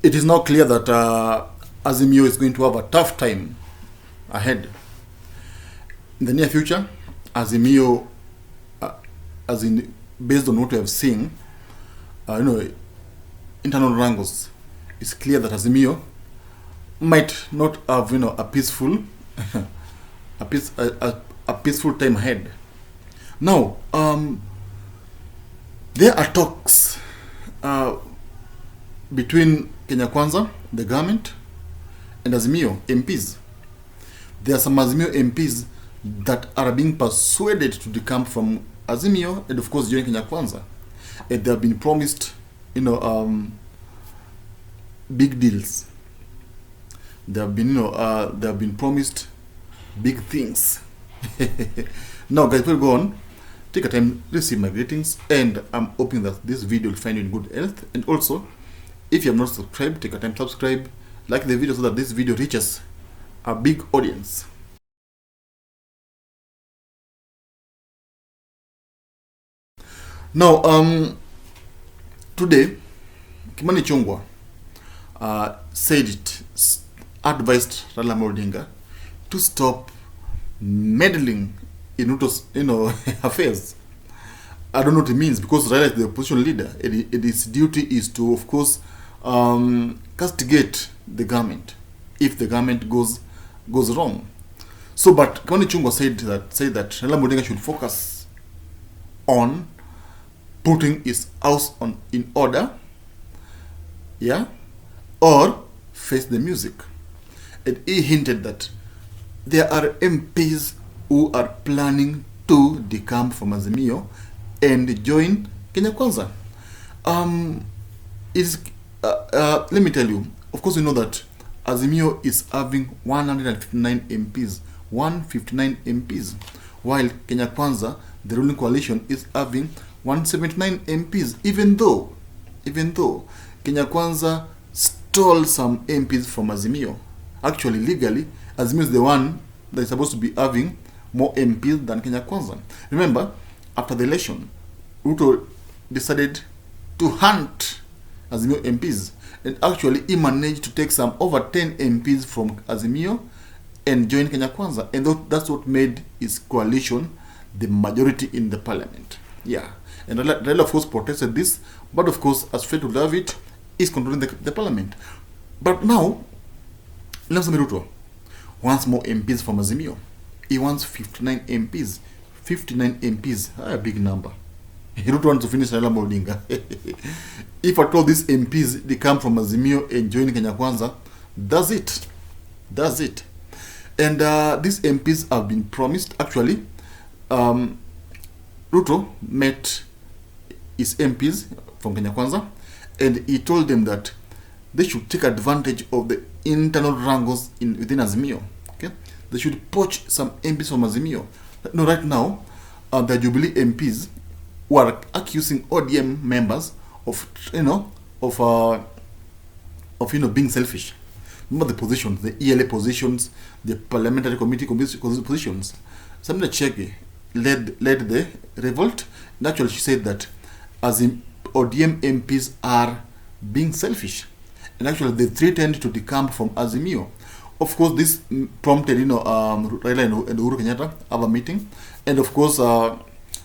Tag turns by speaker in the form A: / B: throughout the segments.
A: It is now clear that Azimio is going to have a tough time ahead. In the near future, Azimio, based on what we have seen, internal wrangles, it's clear that Azimio might not have, a peaceful, a peaceful time ahead. Now, there are talks between Kenya Kwanza, the government, and Azimio MPs. There are some Azimio MPs that are being persuaded to decamp from Azimio and of course join Kenya Kwanza. And they have been promised, big deals. They have been promised big things. Now, guys, we'll go on. Take a time, receive my greetings, and I'm hoping that this video will find you in good health. And also, if you have not subscribed, take a time, subscribe, like the video so that this video reaches a big audience. Now, today, Kimani Chungwa advised Raila Odinga to stop meddling in Ruto's, affairs. I don't know what it means, because Raila is the opposition leader, and his duty is to, of course, castigate the government if the government goes wrong. So, but Kimani Chungwa said that Raila Odinga should focus on putting his house in order, or face the music. And he hinted that there are MPs who are planning to decamp from Azimio and join Kenya Kwanza. Let me tell you, of course you know that Azimio is having 159 MPs, 159 MPs, while Kenya Kwanza, the ruling coalition, is having 179 MPs, even though Kenya Kwanza stole some MPs from Azimio. Actually, legally, Azimio is the one that is supposed to be having more MPs than Kenya Kwanza. Remember, after the election, Ruto decided to hunt Azimio MPs, and actually he managed to take some over 10 MPs from Azimio and join Kenya Kwanza, and that's what made his coalition the majority in the parliament. And Raila, of course, protested this, but of course, as fate would have it, is controlling the parliament. But now, Ruto wants more MPs from Azimio. He wants 59 MPs. 59 MPs, a big number. Ruto wants to finish Raila Odinga. If at all these MPs, they come from Azimio and join Kenya Kwanza, that's it. And these MPs have been promised. Actually, Ruto met his MPs from Kenya Kwanza, and he told them that they should take advantage of the internal wrangles within Azimio. Okay, they should poach some MPs from Azimio. No, right now, the Jubilee MPs who are accusing ODM members of being selfish. Remember the positions, the ELA positions, the parliamentary committee positions. Samina Chege led the revolt. Naturally, she said that as ODM MPs are being selfish, and actually they threatened to decamp from Azimio. Of course, this prompted Raila and Uhuru Kenyatta have a meeting, and of course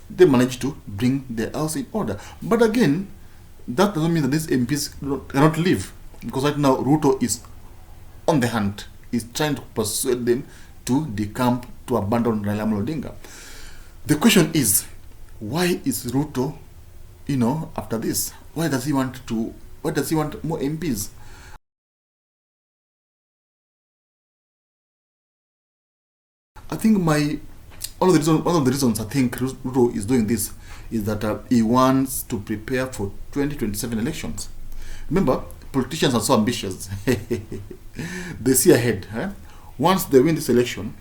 A: they managed to bring their house in order. But again, that doesn't mean that these MPs cannot leave, because right now Ruto is on the hunt. He's trying to persuade them to decamp, to abandon Raila Odinga. The question is, why is Ruto, after this? Why does he want more MPs? I think one of the reasons I think Ruto is doing this is that he wants to prepare for 2027 elections. Remember, politicians are so ambitious. They see ahead. Once they win this election,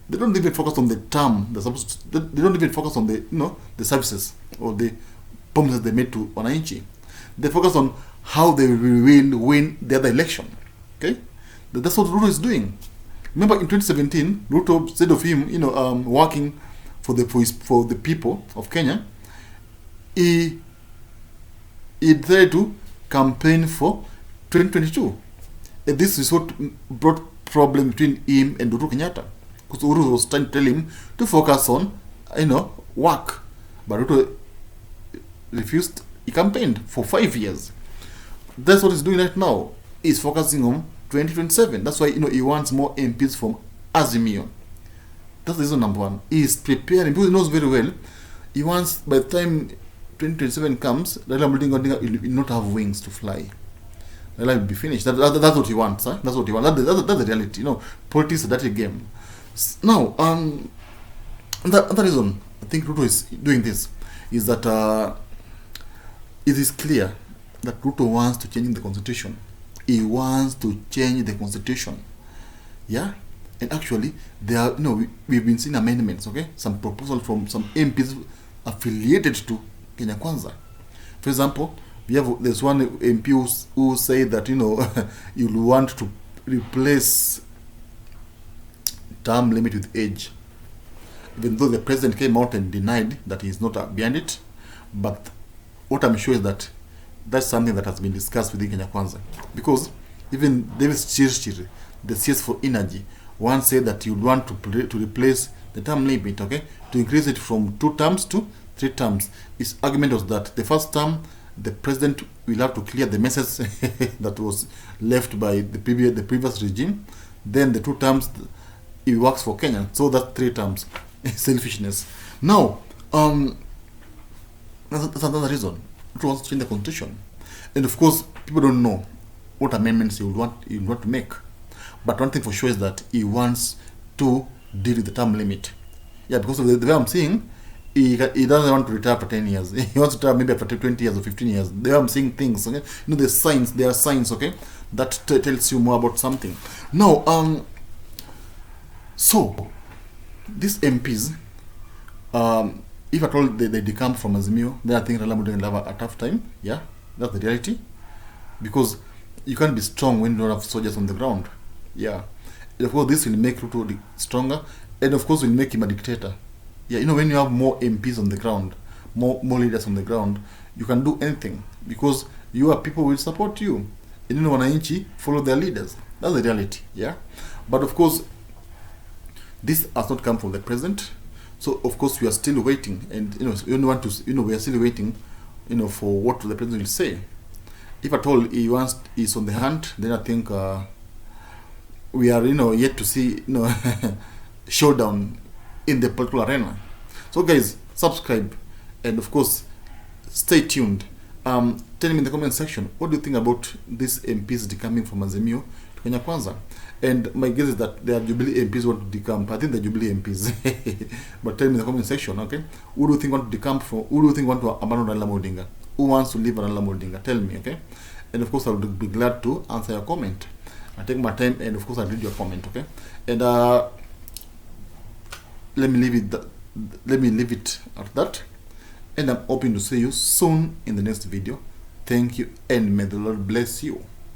A: they don't even focus on the term. They don't even focus on the services or the promises they made to wananchi. They focus on how they will win the other election. Okay, that's what Ruto is doing. Remember, in 2017, Ruto said of him, working for the people of Kenya. He tried to campaign for 2022. And this is what brought problem between him and Uhuru Kenyatta. Because Uhuru was trying to tell him to focus on, work. But Ruto refused. He campaigned for 5 years. That's what he's doing right now. He's focusing on 2027. That's why, he wants more MPs from Azimio. That's the reason number one. He's preparing, because he knows very well, he wants, by the time 2027 comes, Raila will not have wings to fly. Raila will be finished. That's what he wants. Huh? That's what he wants. That's the reality. Politics is a dirty game. Now, the reason I think Ruto is doing this is that it is clear that Ruto wants to change the constitution. He wants to change the constitution. Yeah? And actually, there are, we've been seeing amendments, okay? Some proposal from some MPs affiliated to Kenya Kwanza. For example, there's one MP who say that, you want to replace term limit with age. Even though the president came out and denied that he's not behind it, but what I'm sure is that that's something that has been discussed within Kenya Kwanza. Because even David Chirchir, the CS for Energy, once said that you want to replace the term limit, okay, to increase it from 2 terms to 3 terms. His argument was that the first term, the president will have to clear the message that was left by the previous regime. Then the 2 terms, it works for Kenya. So that's 3 terms. Selfishness. Now, that's another reason. It wants to change the constitution. And of course, people don't know what amendments he would want to make. But one thing for sure is that he wants to deal with the term limit. Yeah, because of the way I'm seeing, he doesn't want to retire after 10 years. He wants to retire maybe after 20 years or 15 years. The way I'm seeing things, okay? There are signs, okay? That tells you more about something. Now, so, these MPs, if at all they decamp from Azimio, then I think Raila will have a tough time. Yeah, that's the reality. Because you can't be strong when you don't have soldiers on the ground. Yeah. And of course, this will make Ruto stronger. And of course, will make him a dictator. Yeah, when you have more MPs on the ground, more leaders on the ground, you can do anything. Because your people will support you. And wananchi follow their leaders. That's the reality. Yeah. But of course, this has not come from the president. So of course we are still waiting, and we are still waiting, for what the president will say. If at all he's on the hunt, then I think we are yet to see showdown in the political arena. So guys, subscribe, and of course stay tuned. Tell me in the comment section, what do you think about these MPs decoming from Azimio to Kenya Kwanza? And my guess is that there are Jubilee MPs who want to decamp. I think they're Jubilee MPs. But tell me in the comment section, okay? Who do you think want to decamp for? Who do you think want to abandon Raila Odinga? Who wants to leave Raila Odinga? Tell me, okay? And of course, I would be glad to answer your comment. I take my time, and of course, I'll read your comment, okay? And let me leave it at that. And I'm hoping to see you soon in the next video. Thank you, and may the Lord bless you.